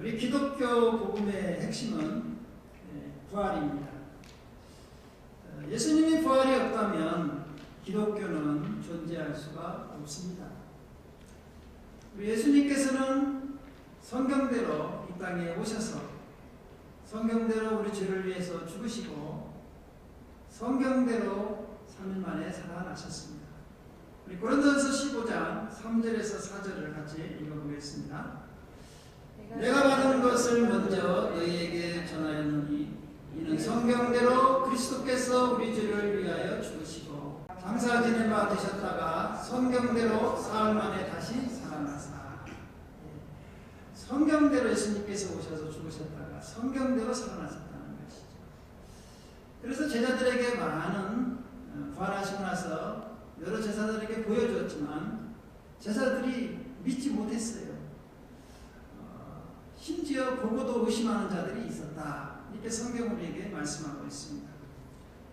우리 기독교 복음의 핵심은 부활입니다. 예수님이 부활이 없다면 기독교는 존재할 수가 없습니다. 우리 예수님께서는 성경대로 이 땅에 오셔서 성경대로 우리 죄를 위해서 죽으시고 성경대로 3일 만에 살아나셨습니다. 우리 고린도전서 15장 3절에서 4절을 같이 읽어보겠습니다. 내가 받은 것을 먼저 너희에게 전하였느니 이는 성경대로 그리스도께서 우리 죄를 위하여 죽으시고 장사 지낸 바 되셨다가 성경대로 사흘 만에 다시 살아나사. 성경대로 예수님께서 오셔서 죽으셨다가 성경대로 살아나셨다는 것이죠. 그래서 제자들에게 많은 부활하시고 나서 여러 제자들에게 보여주었지만 제자들이 믿지 못했어요. 심지어 보고도 의심하는 자들이 있었다. 이렇게 성경 우리에게 말씀하고 있습니다.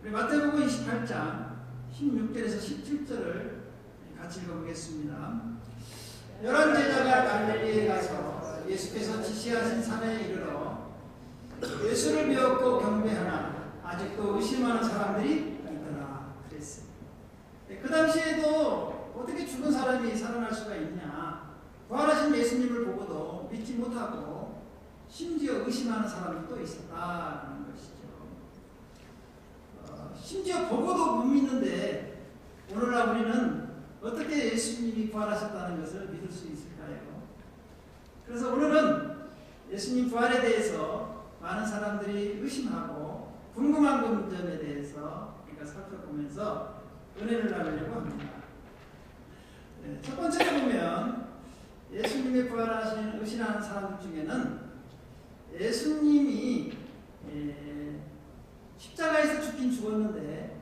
우리 마태복음 28장 16절에서 17절을 같이 읽어보겠습니다. 11 제자가 갈릴리에 가서 예수께서 지시하신 산에 이르러 예수를 배웠고 경배하나 아직도 의심하는 사람들이 있더라 그랬어요. 그 당시에도 어떻게 죽은 사람이 살아날 수가 있냐, 부활하신 예수님을 보고도 믿지 못하고 심지어 의심하는 사람도 있었다는 것이죠. 심지어 보고도 못 믿는데 오늘날 우리는 어떻게 예수님이 부활하셨다는 것을 믿을 수 있을까요? 그래서 오늘은 예수님 부활에 대해서 많은 사람들이 의심하고 궁금한 점에 대해서 우리가 살펴보면서 은혜를 나누려고 합니다. 첫 번째로 보면 예수님의 부활하신 의심하는 사람들 중에는 예수님이 십자가에서 죽긴 죽었는데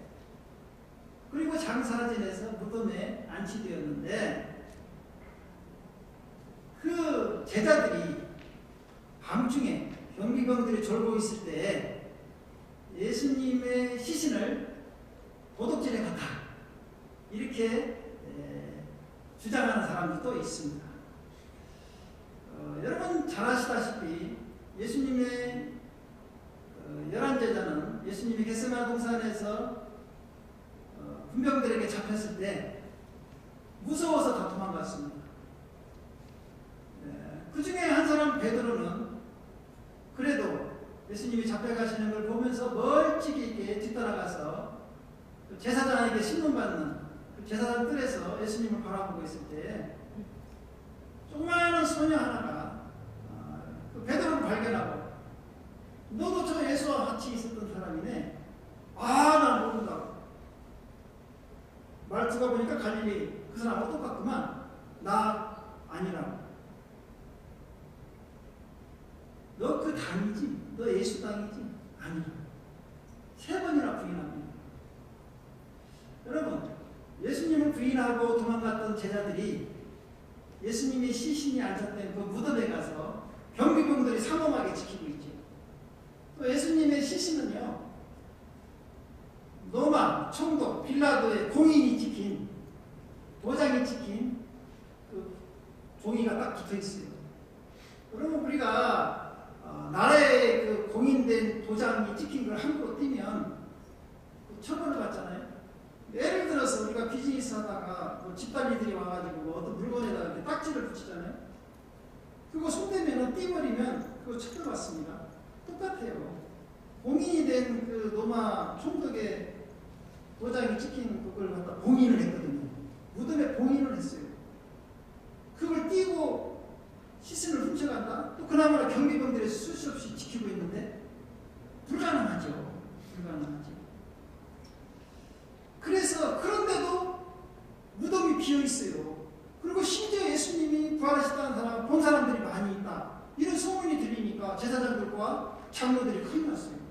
그리고 장사를 지내서 무덤에 안치되었는데 그 제자들이 밤중에 경비병들이 졸고 있을 때 예수님의 시신을 도둑질해 갔다 이렇게 주장하는 사람들도 있습니다. 여러분 잘 아시다시피 예수님의 11제자는 예수님이 겟세마네 동산에서 군병들에게 잡혔을 때 무서워서 다 도망갔습니다. 그 중에 한 사람 베드로는 그래도 예수님이 잡혀가시는 걸 보면서 멀찍이 있게 뒤따라가서 제사장에게 신문받는 그 제사장 뜰에서 예수님을 바라보고 있을 때 조그마한 소녀 하나가 그 베드로를 발견하고 너도 저 예수와 같이 있었던 사람이네. 나 모른다고. 말투가 보니까 갈릴리 그 사람하고 똑같구만. 나 아니라고. 너 그 당이지? 너 예수 당이지? 아니라고. 3번이나 부인합니다. 여러분, 예수님을 부인하고 도망갔던 제자들이 예수님이 시신이 앉았던 그 무덤에 가서 경비병들이 삼엄하게 지키고 있죠. 또 예수님의 시신은요, 로마, 총독, 빌라도의 공인이 찍힌, 도장이 찍힌 그 종이가 딱 붙어 있어요. 그러면 우리가 나라에 그 공인된 도장이 찍힌 걸 함부로 띄면 처벌을 받잖아요. 예를 들어서 우리가 비즈니스 하다가 뭐 집단이들이 와가지고 뭐 어떤 물건에다가 이렇게 딱지를 붙이잖아요. 그거 손대면 띄버리면 그거 처벌받습니다. 똑같아요. 공인이 된 그 로마 총독의 도장이 찍힌 그걸 갖다 봉인을 했거든요. 무덤에 봉인을 했어요. 그걸 띄고 시신을 훔쳐간다? 또 그나마나 경비병들이 수시 없이 지키고 있는데 불가능하죠. 불가능하죠. 그래서 그런데도 무덤이 비어있어요. 그리고 심지어 예수님이 부활하셨다는 사람, 본 사람들이 많이 있다. 이런 소문이 들리니까 제사장들과 장로들이 큰일 났어요.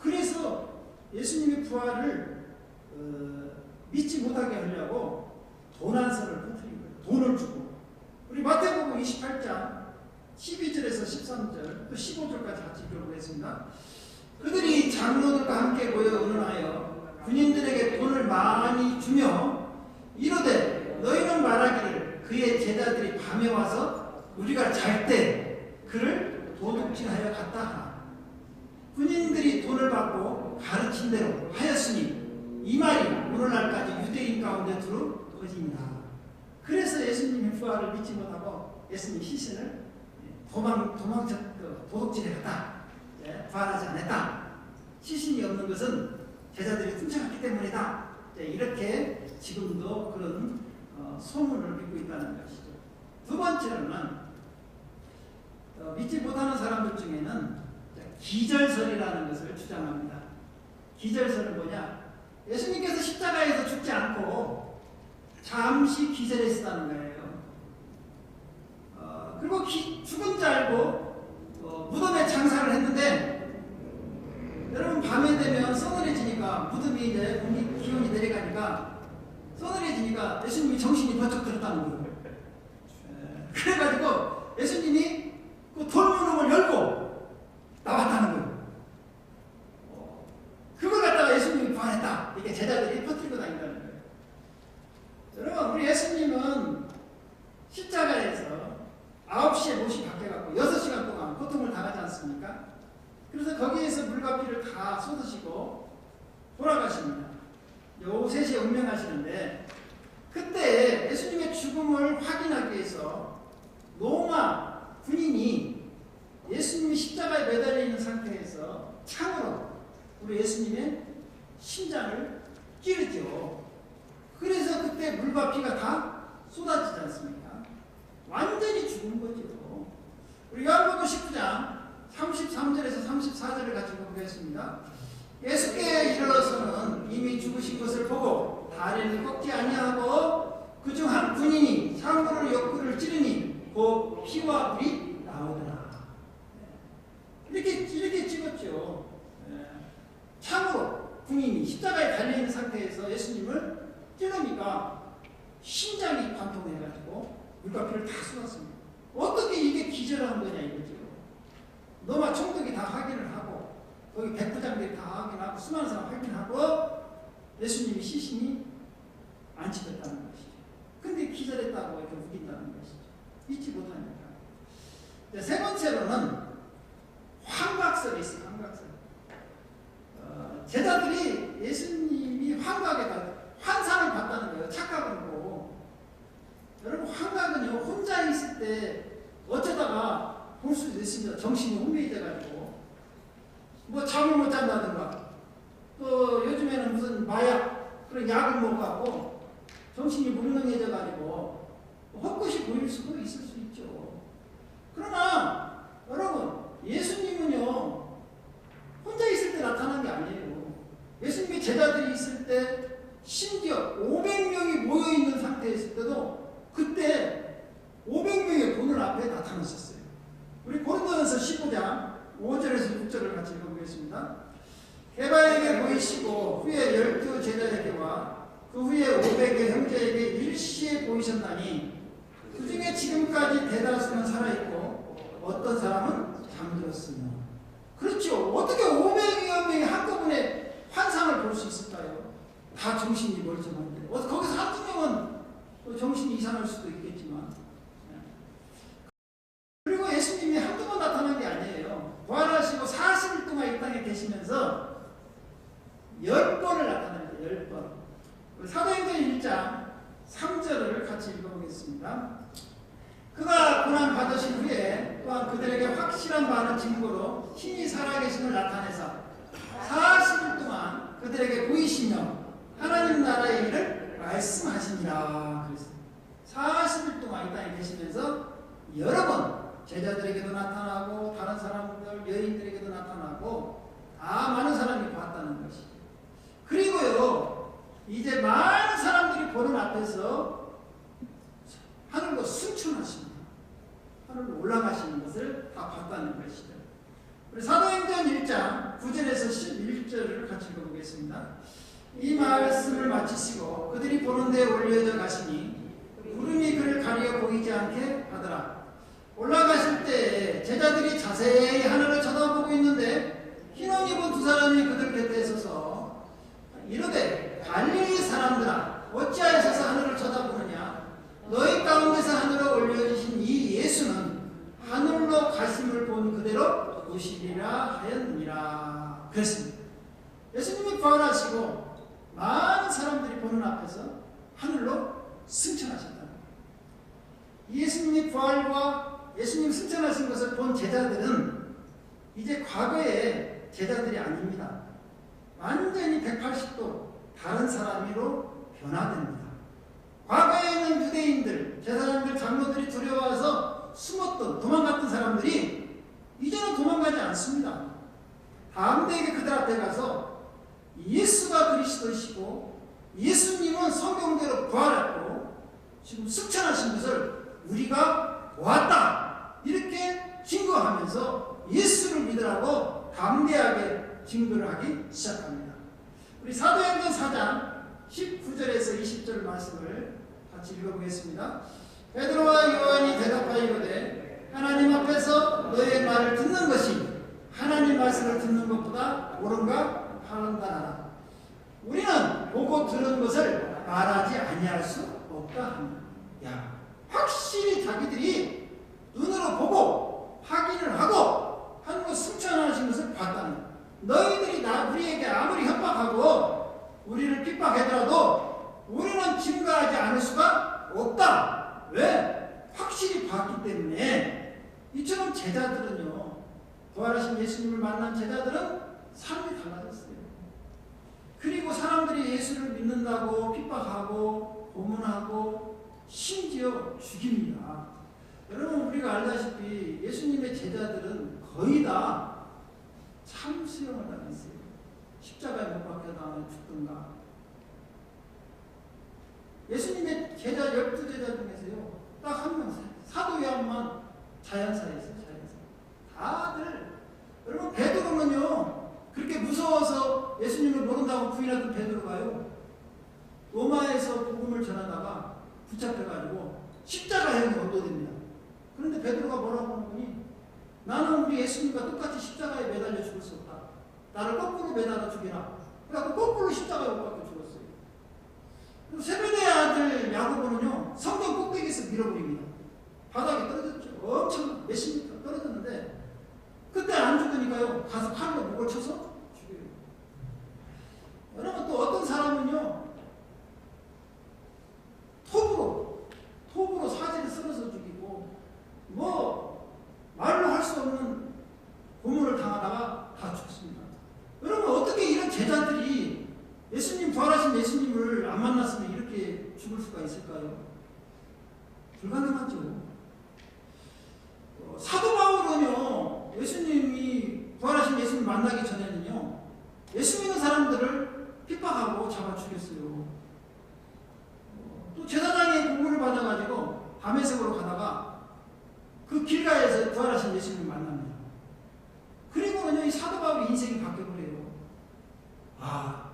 그래서 예수님의 부활을 믿지 못하게 하려고 도난설을 퍼뜨린 거예요. 돈을 주고. 우리 마태복음 28장 12절에서 13절 또 15절까지 같이 읽어보겠습니다. 그들이 장로들과 함께 모여 의논하여 군인들에게 돈을 많이 주며 이르되 너희는 말하기를 그의 제자들이 밤에 와서 우리가 잘 때 그를 도둑질하여 갔다 하라. 군인들이 돈을 받고 가르친 대로 하였으니 이 말이 오늘날까지 유대인 가운데 두루 퍼집니다. 그래서 예수님의 부활을 믿지 못하고 예수님 시신을 도둑질해 갔다. 부활하지 않았다. 시신이 없는 것은 제자들이 훔쳐갔기 때문이다. 이렇게 지금도 그런 소문을 믿고 있다는 것이죠. 두 번째로는 믿지 못하는 사람들 중에는 기절설이라는 것을 주장합니다. 기절설은 뭐냐? 예수님께서 십자가에서 죽지 않고 잠시 기절했다는 거예요. 그리고 죽은 줄 알고 무덤에 장사를 했는데, 여러분 밤에 되면 서늘해지니까 무덤이 이제 기온이 내려가니까 서늘해지니까 예수님이 정신이 번쩍 들었다는 거예요. 그래가지고 예수님이 그 돌무덤을 열고 나왔다는 거예요. 그걸 갖다가 예수님이 부활했다. 이렇게 제자들이 퍼뜨리고 다닌다는 거예요. 여러분, 우리 예수님은 십자가에서 9시에 못이 박혀갖고 6시간 동안 고통을 당하지 않습니까? 그래서 거기에서 물과 피를 다 쏟으시고 돌아가십니다. 요 3시에 운명하시는데, 그때 예수님의 죽음을 확인하기 위해서 로마 군인이 예수님이 십자가에 매달려 있는 상태에서 창으로 우리 예수님의 심장을 찌르죠. 그래서 그때 물과 피가 다 쏟아지지 않습니까? 완전히 죽은 거죠. 우리 요한복음 19장 33절에서 34절을 같이 보겠습니다. 예수께 이르러서는 이미 죽으신 것을 보고 다리를 꺾지 아니하고 그중 한 군인이 창으로 옆구리를 찌르니 그 피와 물이 나오더라. 이렇게 찍었죠. 창으로 군인이 십자가에 달려있는 상태에서 예수님을 찌르니까 심장이 관통해가지고 물과 피를 다 쏟았습니다. 어떻게 이게 기절한 거냐 이거죠. 너마 총독이 다 확인을 하고 거기 백부장들이 다 확인하고 수많은 사람 확인하고 예수님이 시신이 안 찍혔다는 것이죠. 근데 기절했다고 이렇게 우긴다는 것이죠. 믿지 못하니까. 세 번째로는 환각설이 있어요. 환각설. 제자들이 예수님이 환상을 봤다는 거예요. 착각을 보고. 여러분, 환각은요, 혼자 있을 때 어쩌다가 볼 수도 있습니다. 정신이 혼미해져가지고. 뭐 잠을 못 잔다든가, 또 요즘에는 무슨 마약, 그런 약을 먹어갖고 정신이 몽롱해져가지고 헛것이 보일 수도 있을 수 있죠. 그러나 여러분, 예수님은요, 혼자 있을 때 나타난 게 아니에요. 예수님의 제자들이 있을 때, 심지어 500명이 모여있는 상태에 있을 때도 그때 500명의 본을 앞에 나타났었어요. 우리 고린도전서 15장 5절에서 6절을 같이 읽어보겠습니다. 게바에게 보이시고 후에 12 제자에게와 그 후에 500의 형제에게 일시에 보이셨나니 그 중에 지금까지 대다수는 살아있고 어떤 사람은 잠들었으며. 그렇죠. 어떻게 500여 명이 한꺼번에 환상을 볼 수 있을까요? 다 정신이 멀쩡한데. 거기서 한두 명은 정신이 이상할 수도 있겠지만. 그리고 예수님이 한두 번 나타난 게 아니에요. 부활하시고 40일 동안 이 땅에 계시면서 10번을 나타납니다. 10번. 사도행전 1장 3절을 같이 읽어보겠습니다. 그가 고난 받으신 후에 또한 그들에게 확실한 많은 증거로 신이 살아계심을 나타내사 40일 동안 그들에게 보이시며 하나님 나라의 일을 말씀하시니라. 그랬어요. 40일 동안 이 땅에 계시면서 여러 번 제자들에게도 나타나고 다른 사람들, 여인들에게도 나타나고 다 많은 사람이 봤다는 것이죠. 그리고요, 이제 많은 사람들이 보는 앞에서 하늘로 승천하십니다. 하늘로 올라가시는 것을 다 봤다는 것이죠. 우리 사도행전 1장 9절에서 11절을 같이 읽어보겠습니다. 이 말씀을 마치시고 그들이 보는 데에 올려져 가시니 구름이 그를 가리어 보이지 않게 하더라. 올라가실 때 제자들이 자세히 하늘을 쳐다보고 있는데 흰옷 입은 두 사람이 그들 곁에 서서 이르되 갈릴리 사람들아 어찌하여서 하늘을 쳐다보느냐? 너희 가운데서 하늘로 올려주신 이 예수는 예수님이 부활과 예수님 승천하신 것을 본 제자들은 이제 과거의 제자들이 아닙니다. 완전히 180도 다른 사람으로 변화됩니다. 과거에는 유대인들, 제사장들, 장로들이 두려워서 숨었던, 도망갔던 사람들이 이제는 도망가지 않습니다. 담대하게 그들 앞에 가서 예수가 그리스도이시고 예수님은 성경대로 부활했고 지금 승천하신 것을 우리가 보았다, 이렇게 증거하면서 예수를 믿으라고 담대하게 증거를 하기 시작합니다. 우리 사도행전 4장 19절에서 20절 말씀을 같이 읽어보겠습니다. 베드로와 요한이 대답하여 이르되 하나님 앞에서 너의 말을 듣는 것이 하나님 말씀을 듣는 것보다 옳은가 판단하라. 우리는 보고 들은 것을 말하지 아니할 수 없다 합니다. 야, 확실히 자기들이 눈으로 보고 확인을 하고 하나님 승천하신 것을 봤다는 거예요. 너희들이 우리에게 아무리 협박하고 우리를 핍박하더라도 우리는 증거하지 않을 수가 없다. 왜? 확실히 봤기 때문에. 이처럼 제자들은요, 부활하신 예수님을 만난 제자들은 삶이 달라졌어요. 그리고 사람들이 예수를 믿는다고 핍박하고 고문하고 심지어 죽입니다. 여러분, 우리가 알다시피 예수님의 제자들은 거의 다 참수형을 당했어요. 십자가에 못 박혀 당해 죽든가. 예수님의 제자 12제자 중에서요, 딱 한 명, 사도 요한만 자연사였어요. 자연사. 다들. 여러분, 베드로는요, 그렇게 무서워서 예수님을 모른다고 부인하던 베드로가요, 로마에서 복음을 전하다가 붙잡혀가지고 십자가형이 얻어집니다. 그런데 베드로가 뭐라고 하는 거니? 나는 우리 예수님과 똑같이 십자가에 매달려 죽을 수 없다. 나를 거꾸로 매달아 죽이라. 그래서 거꾸로 십자가에 못 박혀 죽었어요. 그리고 세베대의 아들 야고보는요, 성전 꼭대기에서 밀어버립니다. 바닥에 떨어졌죠. 엄청 몇십 미터 떨어졌는데 그때 안 죽으니까요, 가서 칼로 목을 쳐서 죽여요. 여러분, 또 어떤 사람은요, 톱으로 사지를 썰어서 죽이고, 말로 할 수 없는 고문을 당하다가 다 죽습니다. 여러분, 어떻게 이런 제자들이 예수님, 부활하신 예수님을 안 만났으면 이렇게 죽을 수가 있을까요? 불가능하죠. 사도 바울은요, 예수님이 부활하신 예수님을 만나기 전에는요, 예수 믿는 사람들을 핍박하고 잡아 죽였어요. 또 제사장의 공문을 받아가지고 다메섹으로 가다가 그 길가에서 부활하신 예수님을 만납니다. 그리고는요, 이 사도 바울의 인생이 바뀌어버려요. 아,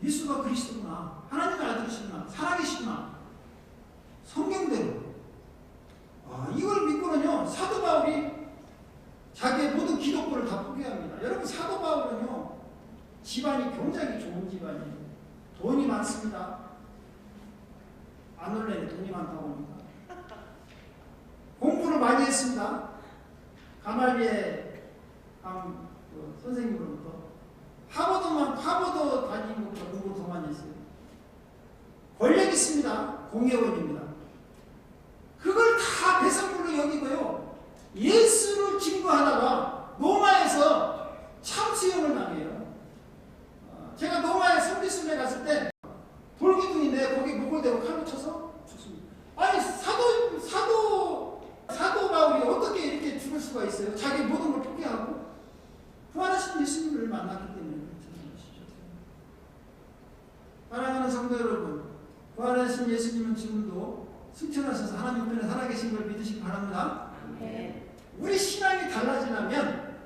예수가 그리스도구나, 하나님의 아들이시구나, 살아계시구나, 성경대로. 이걸 믿고는요, 사도 바울이 자기의 모든 기독교를 다 포기합니다. 여러분, 사도 바울은요, 집안이 굉장히 좋은 집안이에요. 돈이 많습니다. 안 놀래요. 돈이 많다고 합니다. 공부를 많이 했습니다. 가말리에 선생님으로부터. 하버드 다니는 것보다 공부를 더 많이 했어요. 권력 있습니다. 공회원입니다. 그걸 다 배설물로 여기고요, 예수를 증거하다가 로마에서 참수형을 당해요. 제가 로마에 선비순례 갔을 때 돌기둥인데 거기 목을 대고 칼로 쳐서 죽습니다. 아니, 사도 바울이 어떻게 이렇게 죽을 수가 있어요? 자기 모든 걸 포기하고 부활하신 예수님을 만났기 때문에 그렇다는 것이죠. 사랑하는 성도 여러분, 부활하신 예수님은 지금도 승천하셔서 하나님 편에 살아계신 걸 믿으시기 바랍니다. 네. 우리 신앙이 달라지려면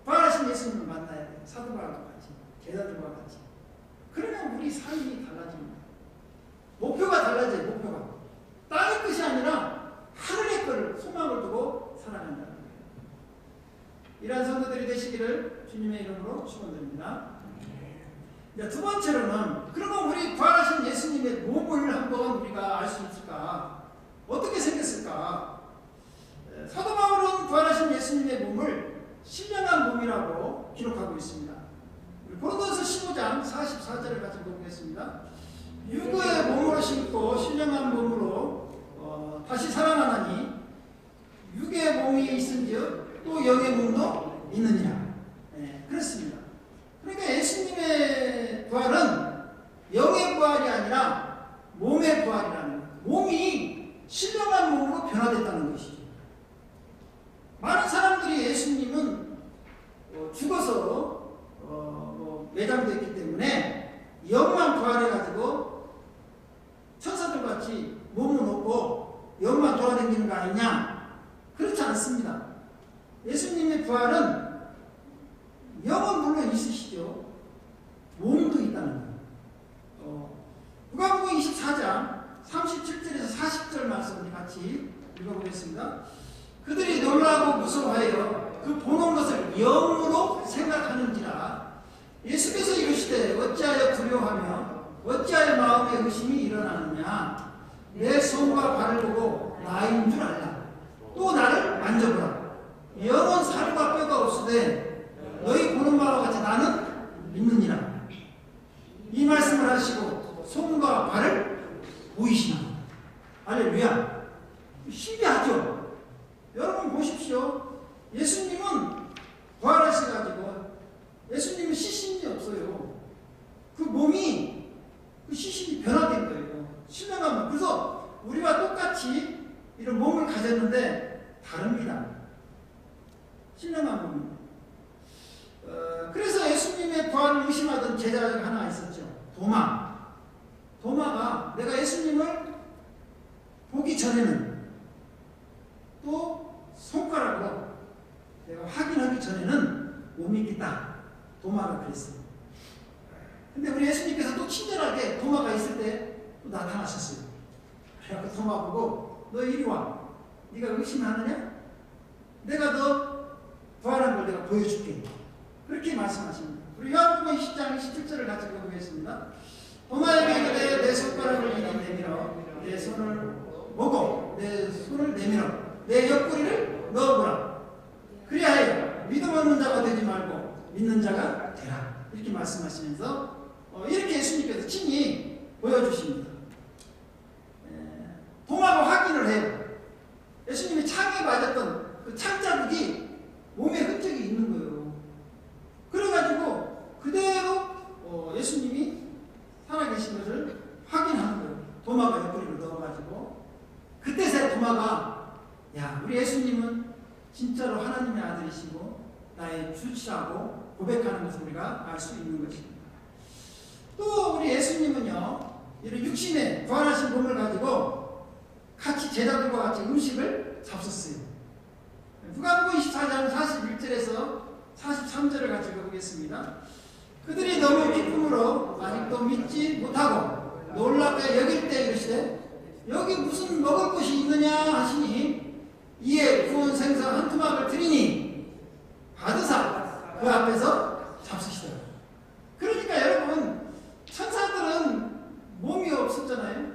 부활하신 예수님을 만나야 돼요. 사도 바울과 같이, 제자들과 같이. 그러면 우리 삶이 달라집니다. 목표가 달라져요. 목표가 땅의 끝이 아니라 하늘의 것을 소망을 두고 살아간다는 거예요. 이러한 성도들이 되시기를 주님의 이름으로 축원드립니다. 두 번째로는, 그러면 우리 부활하신 예수님의 몸을 한번 우리가 알 수 있을까? 어떻게 생겼을까? 사도 바울은 부활하신 예수님의 몸을 신령한 몸이라고 기록하고 있습니다. 고린도서 15장 44절을 같이 보겠습니다. 유도의 몸으로 신고 신령한 몸으로 다시 살아나나니 육의 몸이 있은지요 또 영의 몸도 있느니라. 네, 그렇습니다. 그러니까 예수님의 부활은 영의 부활이 아니라 몸의 부활이라는 거예요. 몸이 신령한 몸으로 변화됐다는 것이죠. 많은 사람들이 예수님은 죽어서 매장됐기 때문에 영만 부활해가지고 천사들같이 몸은 없고 영만 돌아다니는 거 아니냐? 그렇지 않습니다. 예수님의 부활은 영은 물론 있으시죠. 몸도 있다는 거예요. 누가복음 24장 37절에서 40절 말씀을 같이 읽어보겠습니다. 그들이 놀라고 무서워하여 그 보는 것을 영으로 생각하는지라. 예수께서 이르시되 어찌하여 두려워하며 어찌하여 마음에 의심이 일어나느냐. 내 손과 발을 보고 나인 줄 알라. 또 나를 만져보라. 영은 살과 뼈가 없으되 너희 보는 바와 같이 나는 믿느니라. 이 말씀을 하시고 손과 발을 보이시나. 할렐루야. 신기하죠? 여러분 보십시오. 예수님은 부활하셔가지고 예수님은 시신이 없어요. 그 몸이 그 시신이 변화된 거예요. 신령한 몸. 그래서 우리와 똑같이 이런 몸을 가졌는데 다릅니다. 신령한 몸입니다. 그래서 예수님의 부활을 의심하던 제자가 하나 있었죠. 도마가 내가 예수님을 보기 전에는 또 손가락으로 내가 확인하기 전에는 못 믿겠다. 도마가 그랬어요. 근데 우리 예수님께서 또 친절하게 도마가 있을 때 또 나타나셨어요. 그래서 도마 보고 너 이리 와. 네가 의심하느냐? 내가 너 부활한 걸 내가 보여줄게. 그렇게 말씀하십니다. 우리 요한복음 20장 17절을 같이 읽어보겠습니다. 도마에게 이르되 내 손가락을 이리 내밀어 내 손을 보고 내 손을 내밀어 내 옆구리를 넣어보라. 그리하여 믿음 없는 자가 되지 말고 믿는 자가 되라. 이렇게 말씀하시면서 이렇게 예수님께서 친히 보여주십니다. 도마가 확인을 해요. 예수님이 창에 맞았던 그 창자국이 몸에 흔적이 있는 거예요. 그래가지고 그대로 예수님이 살아계신 것을 확인하는 거예요. 도마가 옆구리를 넣어가지고 그때서야 도마가 야, 우리 예수님은 진짜로 하나님의 아들이시고 나의 주시라고 고백하는 것을 우리가 알 수 있는 것입니다. 또 우리 예수님은요, 이런 육신의 부활하신 몸을 가지고 같이 제자들과 같이 음식을 잡섰어요. 누가복음 24장 41절에서 43절을 같이 읽어보겠습니다. 그들이 너무 기쁨으로 아직도 믿지 못하고 놀랍게 여길 때 이르시되 여기 무슨 먹을 것이 있느냐 하시니 이에 구운 생선 한 토막을 드리니 받으사 그 앞에서 잡수시더라. 그러니까 여러분 천사들은 몸이 없었잖아요.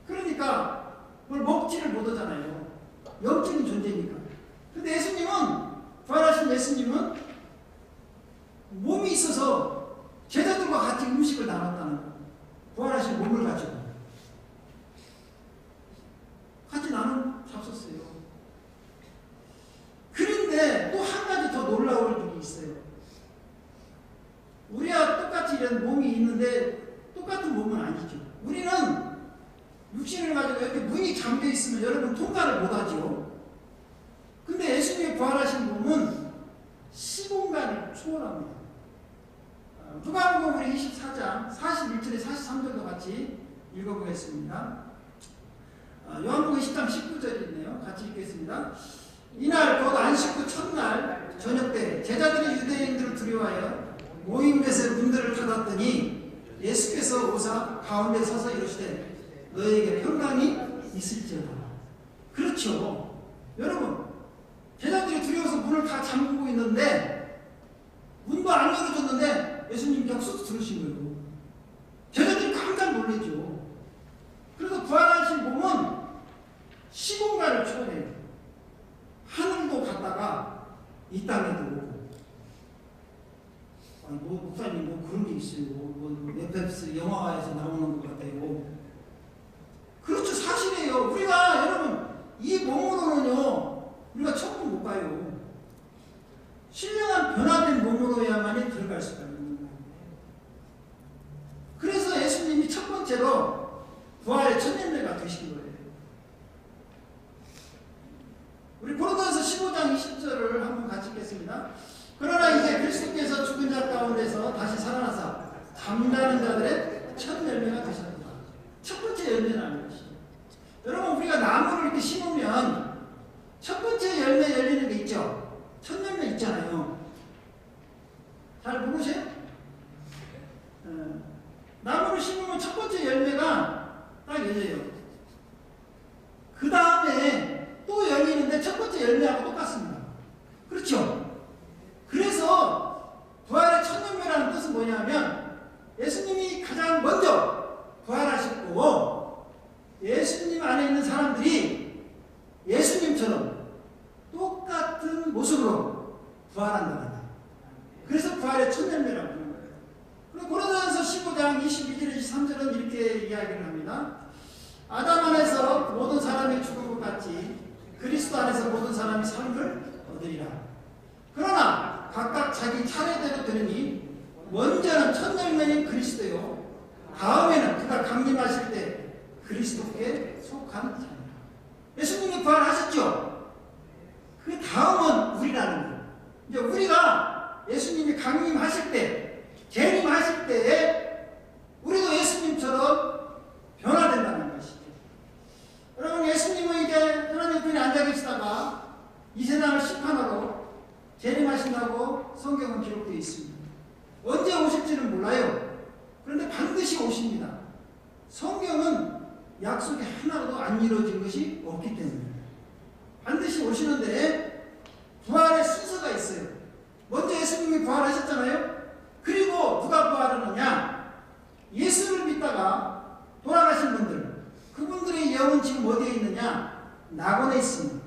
그러니까 뭘 먹지를 못하잖아요. 영적인 존재니까. 근데 예수님은 부활하신 예수님은 몸이 있어서 제자들과 같이 음식을 나눴다는 거예요. 부활하신 몸을 가지고 같이 잡섰어요. 그런데 또 한 가지 더 놀라울 일이 있어요. 우리와 똑같이 이런 몸이 있는데 똑같은 몸은 아니죠. 우리는 육신을 가지고 이렇게 문이 잠겨 있으면 여러분 통과를 못하죠. 근데 예수님이 부활하신 몸은 시공간을 초월합니다. 누가복음 우리 24장 41절에 43절도 같이 읽어보겠습니다. 요한복음 10장 19절이 있네요. 같이 읽겠습니다. 이날 곧 안식 후 첫날 저녁 때 제자들이 유대인들을 두려워하여 모임에서 문들을 닫았더니 예수께서 오사 가운데 서서 이르시되 너에게 평강이 있을지어다. 그렇죠. 여러분 제자들이 두려워서 문을 다 잠그고 있는데 문도 안 열어줬는데 예수님 격수 들으신 거예요. 제자들이 깜짝 놀라죠. 그래서 부활하신 몸은 시공간을 초월해요. 하늘도 갔다가 이 땅에도 오고. 아니 목사님 그런 게 있어요. 넷플릭스 영화에서 나오는 것 같아요. 그렇죠. 사실이에요. 우리가 여러분 이 몸으로는요 우리가 천국 못 가요. 신령한 변화된 몸으로야만이 들어갈 수가 있는 거예요. 그래서 예수님이 첫 번째로 부활의 첫 열매가 되신 거예요. 우리 고린도전서 15장 20절을 한번 같이 읽겠습니다. 그러나 이제 그리스도께서 죽은 자 가운데서 다시 살아나사 잠자는 자들의 첫 열매가 되셨다. 첫 번째 열매라는 것이죠. 여러분 우리가 나무를 이렇게 심으면 첫 번째 열매 열리는 게 있죠. 첫 열매 있잖아요. 잘 보세요. 나무를 심으면 첫 번째 열매가 딱 열려요. 그 다음에 또 열리는데 첫 번째 열매하고 똑같습니다. 그렇죠? 그래서 부활의 첫 열매라는 뜻은 뭐냐면 예수님이 가장 먼저 부활하셨고 예수님 안에 있는 사람들이 예수님처럼 똑같은 모습으로 부활한다는 거예요. 그래서 부활의 첫 열매라고 하는 거예요. 그리고 고린도전서 15장 22절 23절은 이렇게 이야기를 합니다. 아담 안에서 모든 사람이 죽은 것 같이 그리스도 안에서 모든 사람이 삶을 얻으리라. 그러나 각각 자기 차례대로 되느니 먼저는 첫 열매는 그리스도요 다음에는 그가 강림하실 때 그리스도께 속한 자입니다. 예수님이 부활하셨죠? 그 다음은 우리라는 거예요. 이제 우리가 예수님이 강림하실 때, 재림하실 때에 우리도 예수님처럼 변화된다는 것이죠. 여러분 예수님은 이제 하나님 편에 앉아 계시다가 이 세상을 심판하러 재림하신다고 성경은 기록되어 있습니다. 언제 오실지는 몰라요. 그런데 반드시 오십니다. 성경은 약속이 하나도 안 이루어진 것이 없기 때문에 반드시 오시는데 부활의 순서가 있어요. 먼저 예수님이 부활하셨잖아요. 그리고 누가 부활하느냐? 예수를 믿다가 돌아가신 분들, 그분들의 영은 지금 어디에 있느냐? 낙원에 있습니다.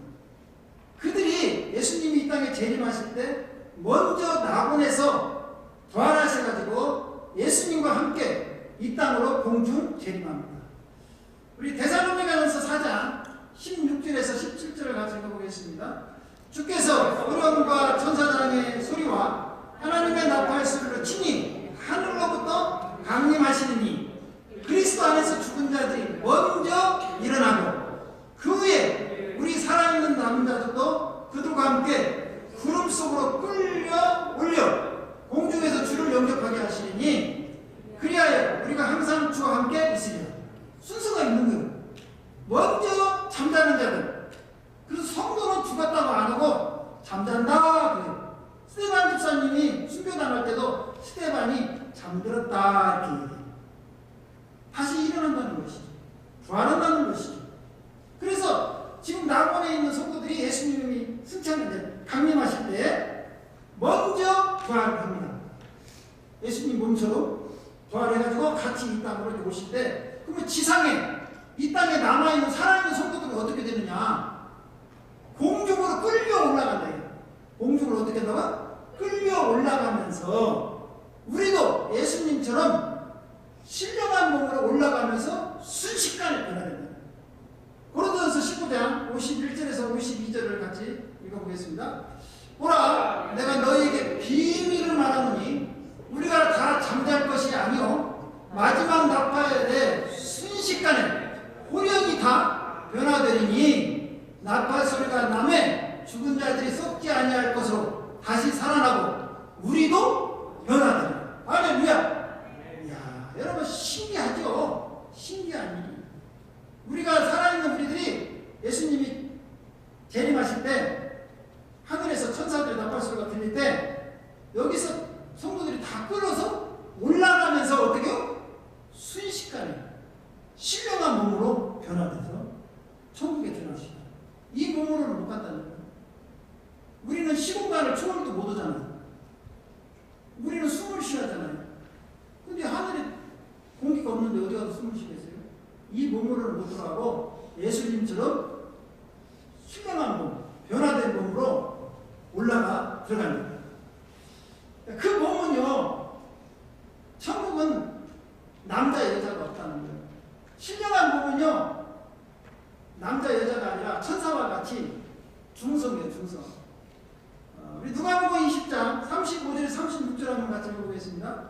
그들이 예수님이 이 땅에 재림하실 때 먼저 낙원에서 부활하셔가지고 예수님과 함께 이 땅으로 공중 재림합니다. 우리 데살로니가전서 4장 16절에서 17절을 같이 읽어보겠습니다. 주께서 어려움과 천사장의 소리와 하나님의 나팔 소리로 친히 하늘로부터 강림하시느니 그리스도 안에서 죽은 자들이 먼저 일어나고 그 후에 우리 살아있는 남은 자들도 그들과 함께 구름 속으로 끌려 올려 공중에서 주를 영접하게 하시니 그리하여 우리가 항상 주와 함께 있으리라. 순서가 있는 거예요. 먼저 잠자는 자들. 그래서 성도는 죽었다고 안 하고 잠잔다 그래요. 스테반 집사님이 순교당할 때도 스테반이 잠들었다 이렇게 얘기해요. 다시 일어난다는 것이죠. 부활한다는 것이죠. 그래서 지금 낙원에 있는 성도들이 예수님이 승천인데 강림하실 때 먼저 부활을 합니다. 예수님 몸처럼 부활해가지고 같이 이 땅으로 오실 때 그러면 지상에 이 땅에 남아있는 살아있는 성도들은 어떻게 되느냐? 공중으로 끌려 올라간다. 공중으로 어떻게 한다고? 끌려 올라가면서 우리도 예수님처럼 신령한 몸으로 올라가면서 순식간에 변화된다. 고린도전서 19장 51절에서 52절을 같이 읽어보겠습니다. 보라, 내가 너희에게 비밀을 말하노니 우리가 다 잠잘 것이 아니요 마지막 나팔에 순식간에 호련히 다 변화되리니 나팔 소리가 나매 죽은 자들이 썩지 아니할 것으로 다시 살아나고 우리도 변화되리라. 할렐루야. 이야, 여러분 신기하죠? 신기한 일이. 우리가 살아있는 우리들이 예수님이 재림하실 때 하늘에서 천사들의 나팔 소리가 들릴 때 여기서 성도들이 다 끌어서 올라가면서 어떻게 해요? 순식간에 신령한 몸으로 변화돼서 천국에 들어가시다. 이 몸으로는 못 간다는 거예요. 우리는 시공간을 초월도 못 오잖아요. 우리는 숨을 쉬어야잖아요. 근데 하늘에 공기가 없는데 어디 가서 숨을 쉬겠어요? 이 몸으로는 못 들어가고 예수님처럼 신령한 몸, 변화된 몸으로 올라가 들어갑니다. 그 몸은요, 천국은 남자 여자가 없다는 거예요. 신령한 몸은요 남자 여자가 아니라 천사와 같이 중성이에요, 중성. 우리 누가복음 20장 35절 36절 한번 같이 보겠습니다.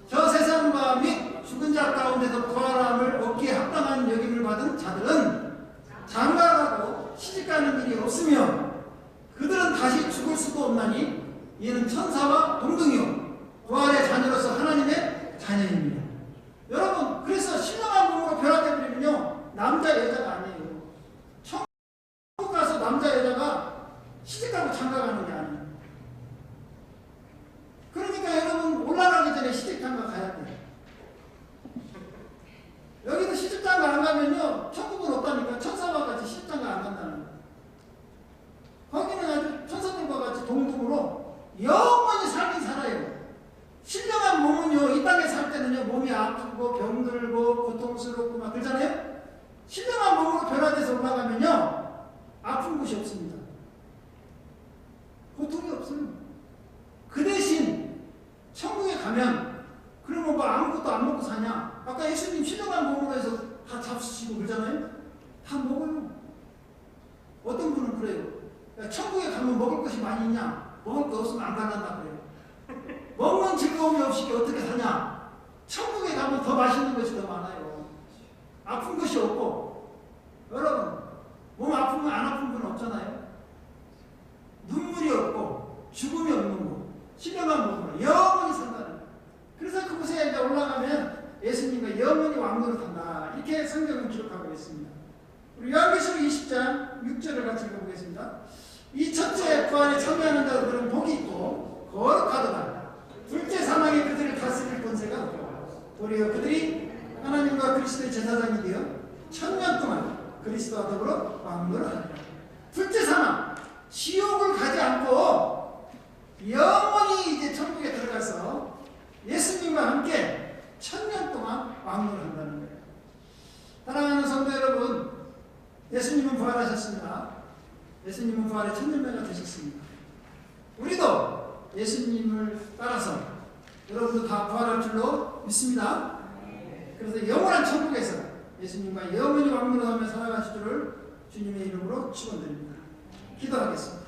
저 세상과 및 죽은 자 가운데서 부활함을 얻기에 합당한 여김을 받은 자들은 장가가고 시집가는 일이 없으며 그들은 다시 죽을 수도 없나니 이는 천사와 동등이요 부활의 자녀로서 하나님의 자녀입니다. 여러분, 그래서 신령한 몸으로 변화되어 버리면요 남자 여자가 아니에요. 천국 가서 남자 여자가 시집가고 장가가는 게 아니에요. 그러니까 여러분, 올라가기 전에 시집장가 가야 돼요. 여기도 시집장가 안 가면요 천국은 없다니까. 천사와 같이 시집장가 안 간다는 거예요. 거기는 아주 천사들과 같이 동등으로 영원히 살긴 살아요. 신령한 몸은요 이 땅에 살 때는요 몸이 아프고 병들고 고통스럽고 막 그러잖아요. 신령한 몸으로 변화돼서 올라가면요 아픈 곳이 없습니다. 고통이 없어요. 그 대신 천국에 가면 그러면 뭐 아무것도 안 먹고 사냐? 아까 예수님 신령한 몸으로 해서 다 잡수시고 그러잖아요. 다 먹어요. 어떤 분은 그래요. 야, 천국에 가면 먹을 것이 많이 있냐? 먹을 거 없으면 안 간단다 그래요. 먹는 즐거움이 없이 어떻게 사냐? 천국에 가면 더 맛있는 것이 더 많아요. 아픈 것이 없고. 여러분, 몸 아프면 안 아픈 분 없잖아요. 눈물이 없고 죽음이 없는 곳, 신령한 몸으로 영원히 산다는 거예요. 그래서 그곳에 이제 올라가면 예수님과 영원히 왕노릇 한다. 이렇게 성경은 기록하고 있습니다. 우리 요한계시록 20장 6절을 같이 읽어보겠습니다. 이 첫째 부활에 참여하는 자들은 복이 있고 거룩하도다. 둘째 사망에 그들을 다스릴 권세가 없고 도리어 그들이 하나님과 그리스도의 제사장이 되어 1000년 동안 그리스도와 더불어 왕노릇하리라. 둘째 사망, 지옥을 가지 않고 영원히 이제 천국에 들어가서 예수님과 함께 1000년 동안 왕노릇한다는 거예요. 사랑하는 성도 여러분, 예수님은 부활하셨습니다. 예수님은 부활의 천년매가 되셨습니다. 우리도 예수님을 따라서 여러분도 다 부활할 줄로 믿습니다. 그래서 영원한 천국에서 예수님과 영원히 왕노릇하며 살아가실 줄을 주님의 이름으로 축원드립니다. 기도하겠습니다.